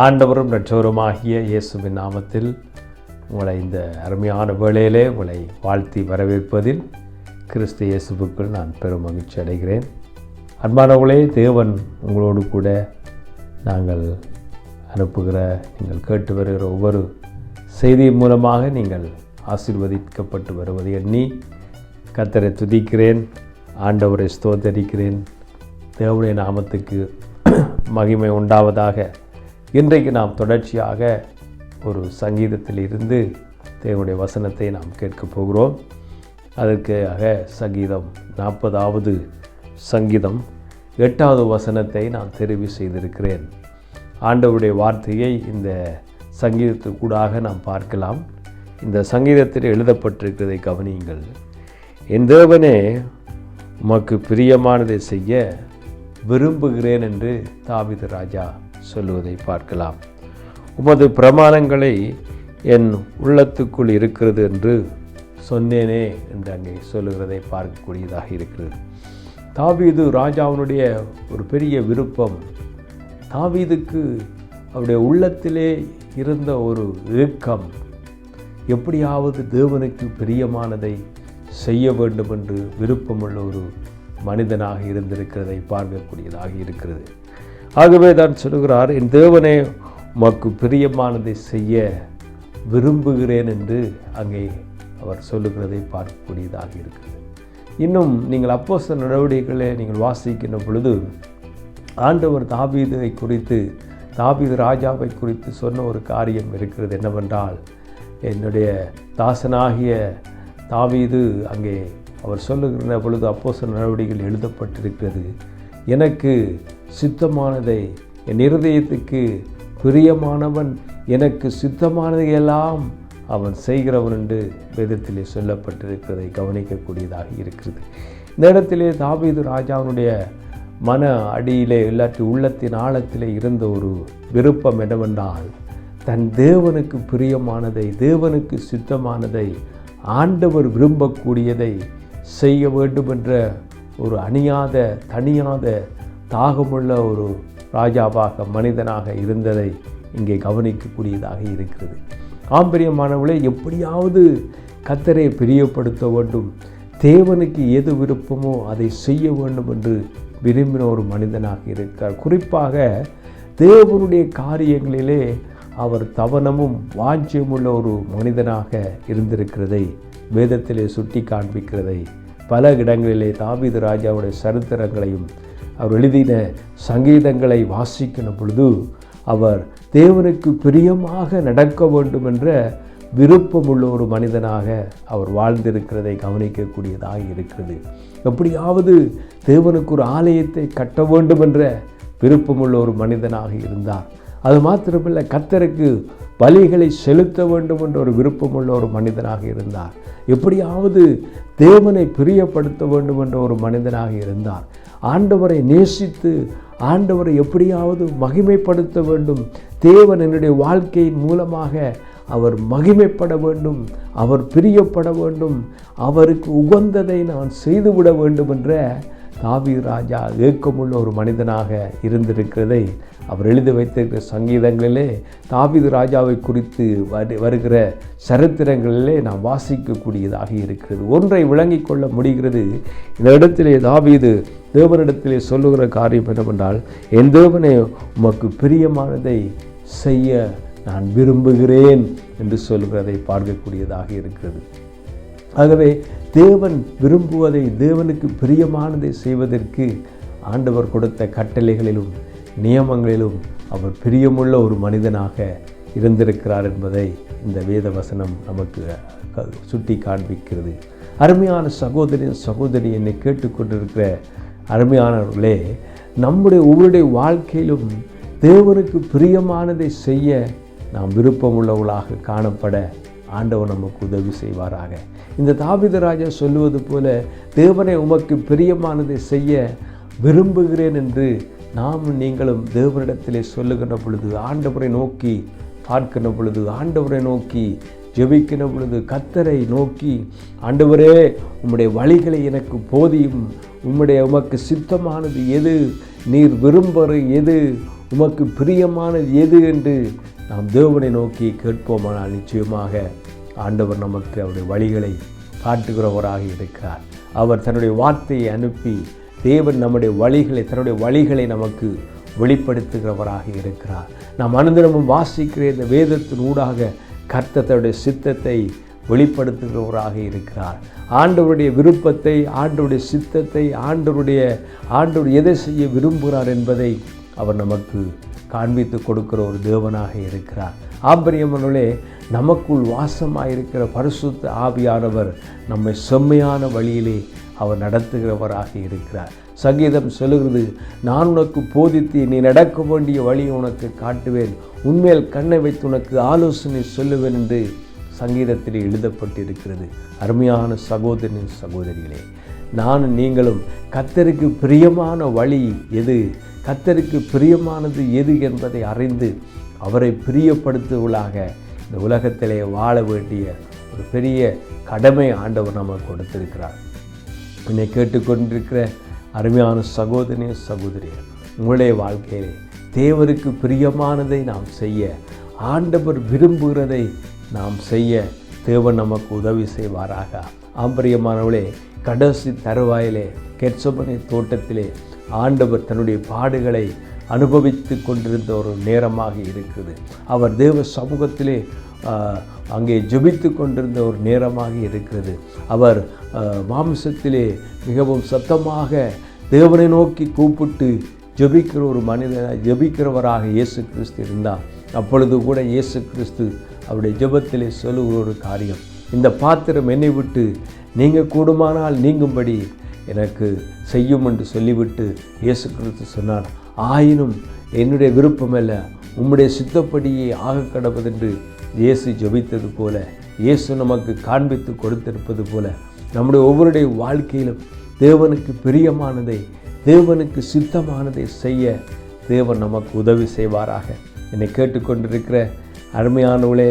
ஆண்டவரும் இரட்சகருமாகிய இயேசுவின் நாமத்தில் உங்களை இந்த அருமையான வேளையிலே உங்களை வாழ்த்தி வரவேற்பதில் கிறிஸ்து இயேசுவுக்குள் நான் பெரும் மகிழ்ச்சி அடைகிறேன். அன்பானவர்களே, தேவன் உங்களோடு கூட நாங்கள் அனுப்புகிற நீங்கள் கேட்டு வருகிற ஒவ்வொரு செய்தியின் மூலமாக நீங்கள் ஆசீர்வதிக்கப்பட்டு வருவதை எண்ணி கர்த்தரை துதிக்கிறேன், ஆண்டவரை ஸ்தோத்தரிக்கிறேன். தேவனுடைய நாமத்துக்கு மகிமை உண்டாவதாக. இன்றைக்கு நாம் தொடர்ச்சியாக ஒரு சங்கீதத்தில் இருந்து தேவனுடைய வசனத்தை நாம் கேட்கப் போகிறோம். அதற்காக சங்கீதம் 40வது சங்கீதம் 8வது வசனத்தை நான் தெரிவு செய்திருக்கிறேன். ஆண்டவருடைய வார்த்தையை இந்த சங்கீதத்துக்கூடாக நாம் பார்க்கலாம். இந்த சங்கீதத்தில் எழுதப்பட்டிருக்கிறதை கவனியுங்கள். என் தேவனே, உமக்கு பிரியமானதை செய்ய விரும்புகிறேன் என்று தாவீது ராஜா சொல்லுவதை பார்க்கலாம். உமது பிரமாணங்களை என் உள்ளத்துக்குள் இருக்கிறது என்று சொன்னேனே என்று அங்கே சொல்லுகிறதை பார்க்கக்கூடியதாக இருக்கிறது. தாவீது ராஜாவினுடைய ஒரு பெரிய விருப்பம், தாவீதுக்கு அவருடைய உள்ளத்திலே இருந்த ஒரு ஏக்கம், எப்படியாவது தேவனுக்கு பிரியமானதை செய்ய வேண்டும் என்று விருப்பமுள்ள ஒரு மனிதனாக இருந்திருக்கிறதை பார்க்கக்கூடியதாக இருக்கிறது. ஆகவே தான் சொல்லுகிறார், என் தேவனே, உமக்கு பிரியமானதை செய்ய விரும்புகிறேன் என்று அங்கே அவர் சொல்லுகிறதை பார்க்கக்கூடியதாக இருக்கிறது. இன்னும் நீங்கள் அப்போஸ்தலர் நடவடிக்கைகளை நீங்கள் வாசிக்கின்ற பொழுது ஆண்டவர் தாவீதை குறித்து, தாவீது ராஜாவை குறித்து சொன்ன ஒரு காரியம் இருக்கிறது. என்னவென்றால், என்னுடைய தாசனாகிய தாவீது அங்கே அவர் சொல்லுகிற பொழுது அப்போஸ்தலர் நடவடிக்கைகள் எழுதப்பட்டிருக்கிறது, எனக்கு சித்தமானதை, என் இருதயத்துக்கு பிரியமானவன், எனக்கு சித்தமானதையெல்லாம் அவன் செய்கிறவன் என்று வேதத்திலே சொல்லப்பட்டிருக்கிறதை கவனிக்கக்கூடியதாக இருக்கிறது. இந்த இடத்திலே தாவீது ராஜாவினுடைய மன அடியிலே இல்லாட்டி உள்ளத்தின் ஆழத்திலே இருந்த ஒரு விருப்பம் என்னவென்றால், தன் தேவனுக்கு பிரியமானதை, தேவனுக்கு சித்தமானதை, ஆண்டவர் விரும்பக்கூடியதை செய்ய வேண்டும் என்ற ஒரு அணியாத தனியாத தாகமுள்ள ஒரு ராஜாவாக மனிதனாக இருந்ததை இங்கே கவனிக்கக்கூடியதாக இருக்கிறது. ஆம்பரியமானவளை எப்படியாவது கர்த்தரை பிரியப்படுத்த வேண்டும், தேவனுக்கு எது விருப்பமோ அதை செய்ய வேண்டும் என்று விரும்பின ஒரு மனிதனாக இருக்கிறார். குறிப்பாக தேவனுடைய காரியங்களிலே அவர் தவனமும் வாஞ்சியமுள்ள ஒரு மனிதனாக இருந்திருக்கிறதை வேதத்திலே சுட்டி காண்பிக்கிறதை பல இடங்களிலே தாவீது ராஜாவுடைய சரித்திரங்களையும் அவர் எழுதின சங்கீதங்களை வாசிக்கிற பொழுது அவர் தேவனுக்கு பிரியமாக நடக்க வேண்டும் என்ற விருப்பமுள்ள ஒரு மனிதனாக அவர் வாழ்ந்திருக்கிறதை கவனிக்கக்கூடியதாக இருக்கிறது. எப்படியாவது தேவனுக்கு ஒரு ஆலயத்தை கட்ட வேண்டும் என்ற விருப்பமுள்ள ஒரு மனிதனாக இருந்தார். அது மாத்திரமல்ல, கர்த்தருக்கு பலிகளை செலுத்த வேண்டும் என்ற ஒரு விருப்பமுள்ள ஒரு மனிதனாக இருந்தார். எப்படியாவது தேவனை பிரியப்படுத்த வேண்டும் என்ற ஒரு மனிதனாக இருந்தார். ஆண்டவரை நேசித்து ஆண்டவரை எப்படியாவது மகிமைப்படுத்த வேண்டும், தேவன் என்னுடைய வாழ்க்கையின் மூலமாக அவர் மகிமைப்பட வேண்டும், அவர் பிரியப்பட வேண்டும், அவருக்கு உகந்ததை நான் செய்துவிட வேண்டும் என்ற தாவீது ராஜா ஏக்கமுள்ள ஒரு மனிதனாக இருந்திருக்கிறதை அவர் எழுதி வைத்திருக்கிற சங்கீதங்களிலே தாவீது ராஜாவை குறித்து வருகிற சரித்திரங்களிலே நாம் வாசிக்கக்கூடியதாக இருக்கிறது. ஒன்றை விளங்கிக் கொள்ள முடிகிறது. இந்த இடத்திலே தாவீது தேவனிடத்திலே சொல்லுகிற காரியம் என்னவென்றால், என் தேவனே, உமக்கு பிரியமானதை செய்ய நான் விரும்புகிறேன் என்று சொல்கிறதை பார்க்கக்கூடியதாக இருக்கிறது. ஆகவே தேவன் விரும்புவதை, தேவனுக்கு பிரியமானதை செய்வதற்கு ஆண்டவர் கொடுத்த கட்டளைகளிலும் நியமங்களிலும் அவர் பிரியமுள்ள ஒரு மனிதனாக இருந்திருக்கிறார் என்பதை இந்த வேத வசனம் நமக்கு சுட்டி காண்பிக்கிறது. அருமையான சகோதரி என்னை கேட்டுக்கொண்டிருக்கிற அருமையானவர்களே, நம்முடைய ஒவ்வொருடைய வாழ்க்கையிலும் தேவனுக்கு பிரியமானதை செய்ய நாம் விருப்பமுள்ளவர்களாக காணப்பட ஆண்டவர் நமக்கு உதவி செய்வாராக. இந்த தாவீது ராஜா சொல்லுவது போல, தேவனை உமக்கு பிரியமானதை செய்ய விரும்புகிறேன் என்று நாம் நீங்களும் தேவனிடத்திலே சொல்லுகின்ற பொழுது, ஆண்டவரை நோக்கி பார்க்கின்ற பொழுது, ஆண்டவரை நோக்கி ஜெபிக்கின்ற பொழுது, கர்த்தரை நோக்கி, ஆண்டவரே, உம்முடைய வழிகளை எனக்கு போதியும், உம்முக்கு சித்தமானது எது, நீர் விரும்புகிற எது, உமக்கு பிரியமானது எது என்று நாம் தேவனை நோக்கி கேட்போமானால் நிச்சயமாக ஆண்டவர் நமக்கு அவருடைய வழிகளை காட்டுகிறவராக இருக்கிறார். அவர் தன்னுடைய வார்த்தையை அனுப்பி தேவன் நம்முடைய வழிகளை தன்னுடைய வழிகளை நமக்கு வெளிப்படுத்துகிறவராக இருக்கிறார். நாம் அனுதினமும் வாசிக்கிற இந்த வேதத்தின் ஊடாக கர்த்தர் தன்னுடைய சித்தத்தை வெளிப்படுத்துகிறவராக இருக்கிறார். ஆண்டவருடைய விருப்பத்தை, ஆண்டவருடைய சித்தத்தை, ஆண்டவர் எதை செய்ய விரும்புகிறார் என்பதை அவர் நமக்கு காண்பித்து கொடுக்கிற ஒரு தேவனாக இருக்கிறார். ஆபிரியமனே, நமக்குள் வாசமாயிருக்கிற பரிசுத்த ஆவியானவர் நம்மை செம்மையான வழியிலே அவர் நடத்துகிறவராக இருக்கிறார். சங்கீதம் சொல்லுகிறது, நான் உனக்கு போதித்து நீ நடக்க வேண்டிய வழியை உனக்கு காட்டுவேன், உன்மேல் கண்ணை வைத்து உனக்கு ஆலோசனை சொல்லுவேன் என்று சங்கீதத்தில் எழுதப்பட்டிருக்கிறது. அருமையான சகோதரனின் சகோதரிகளே, நானும் நீங்களும் கர்த்தருக்கு பிரியமான வழி எது, கர்த்தருக்கு பிரியமானது எது என்பதை அறிந்து அவரை பிரியப்படுத்துவதாக இந்த உலகத்திலே வாழ வேண்டிய ஒரு பெரிய கடமை ஆண்டவர் நமக்கு கொடுத்திருக்கிறார். என்னை கேட்டுக்கொண்டிருக்கிற அருமையான சகோதரனே சகோதரியே, உங்களுடைய வாழ்க்கையிலே தேவருக்கு பிரியமானதை நாம் செய்ய, ஆண்டவர் விரும்புகிறதை நாம் செய்ய தேவன் நமக்கு உதவி செய்வாராக. ஆம்பரியமானவளே, கடைசி தருவாயிலே கெத்செமனே தோட்டத்திலே ஆண்டவர் தன்னுடைய பாடுகளை அனுபவித்து கொண்டிருந்த ஒரு நேரமாக இருக்குது. அவர் தேவ சமூகத்திலே அங்கே ஜெபித்து கொண்டிருந்த ஒரு நேரமாக இருக்கிறது. அவர் மாம்சத்திலே மிகவும் சத்தமாக தேவனை நோக்கி கூப்பிட்டு ஜெபிக்கிற ஒரு ஜெபிக்கிறவராக இயேசு கிறிஸ்து இருந்தார். அப்பொழுது கூட இயேசு கிறிஸ்து அவருடைய ஜெபத்திலே சொல்லுகிற ஒரு காரியம், இந்த பாத்திரம் என்னை விட்டு நீங்கள் கூடுமானால் நீங்கும்படி எனக்கு செய்யும் என்று சொல்லிவிட்டு இயேசு கிறிஸ்து சொன்னார், ஆயினும் என்னுடைய விருப்பமல்ல உம்முடைய சித்தப்படியே ஆக கடவுதென்று இயேசு ஜெபித்தது போல, இயேசு நமக்கு காண்பித்து கொடுத்திருப்பது போல, நம்முடைய ஒவ்வொருடைய வாழ்க்கையிலும் தேவனுக்கு பிரியமானதை, தேவனுக்கு சித்தமானதை செய்ய தேவன் நமக்கு உதவி செய்வாராக. என்னை கேட்டுக்கொண்டிருக்கிற அருமையானவளே,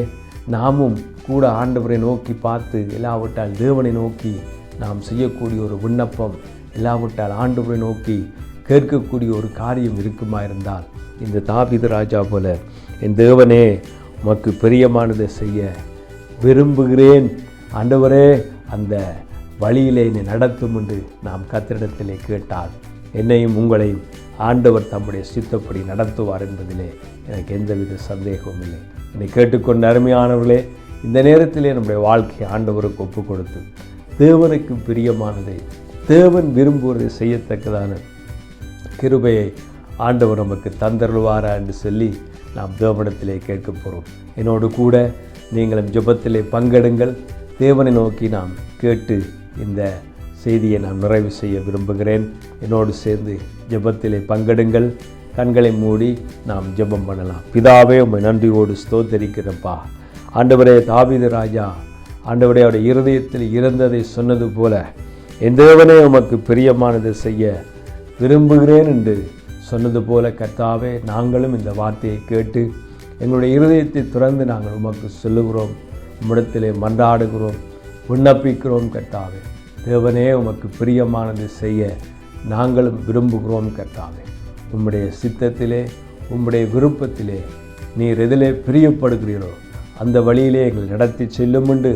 நாமும் கூட ஆண்டவரை நோக்கி பார்த்து, இல்லாவிட்டால் தேவனை நோக்கி நாம் செய்யக்கூடிய ஒரு விண்ணப்பம், இல்லாவிட்டால் ஆண்டவரை நோக்கி கேட்கக்கூடிய ஒரு காரியம் இருக்குமா இருந்தால், இந்த தாவீது ராஜா போல, என் தேவனே உமக்கு பிரியமானதை செய்ய விரும்புகிறேன், ஆண்டவரே அந்த வழியிலே என்னை நடத்தும் என்று நாம் கர்த்தரிடத்திலே கேட்டால், என்னையும் உங்களையும் ஆண்டவர் தம்முடைய சித்தப்படி நடத்துவார் என்பதிலே எனக்கு எந்தவித சந்தேகமும் இல்லை. என்னை கேட்டுக்கொண்ட அருமையானவர்களே, இந்த நேரத்திலே நம்முடைய வாழ்க்கையை ஆண்டவருக்கு ஒப்பு கொடுத்து தேவனுக்கு பிரியமானதை, தேவன் விரும்புவதை செய்யத்தக்கதான கிருபையை ஆண்டவர் நமக்கு தந்தருள்வாரா என்று சொல்லி நாம் தேவனிடத்திலே கேட்க போகிறோம். என்னோடு கூட நீங்களும் ஜெபத்திலே பங்கெடுங்கள். தேவனை நோக்கி நாம் கேட்டு இந்த செய்தியை நான் நிறைவு செய்ய விரும்புகிறேன். என்னோடு சேர்ந்து ஜெபத்திலே பங்கெடுங்கள். கண்களை மூடி நாம் ஜெபம் பண்ணலாம். பிதாவே, உம்மை நன்றியோடு ஸ்தோத்தரிக்கிறப்பா. ஆண்டவரே, தாவீது ராஜா ஆண்டவரே அவருடைய இருதயத்தில் இருந்ததை சொன்னது போல, என் தேவனே உமக்கு பிரியமானதை செய்ய விரும்புகிறேன் என்று சொன்னது போல கர்த்தாவே, நாங்களும் இந்த வார்த்தையை கேட்டு எங்களுடைய இருதயத்தை திறந்து நாங்கள் உமக்கு சொல்லுகிறோம், உம்மிடத்திலே மன்றாடுகிறோம், விண்ணப்பிக்கிறோம். கர்த்தாவே, தேவனே உமக்கு பிரியமானதை செய்ய நாங்களும் விரும்புகிறோம். கர்த்தாவே, உம்முடைய சித்தத்திலே, உம்முடைய விருப்பத்திலே நீர் எதிலே பிரியப்படுகிறீரோ அந்த வழியிலே எங்கள் நடத்தி செல்லும் என்று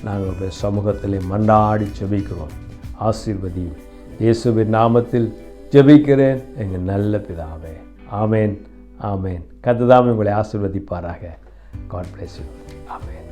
நாங்கள் உடைய சமூகத்திலே மன்றாடி ஜெபிக்கிறோம். ஆசீர்வதியும். இயேசுவின் நாமத்தில் ஜெபிக்கிறேன் எங்கள் நல்ல பிதாவே. ஆமேன், ஆமேன். கர்த்தர் தாமே உங்களை ஆசீர்வதிப்பாராக. God bless you. ஆமேன்.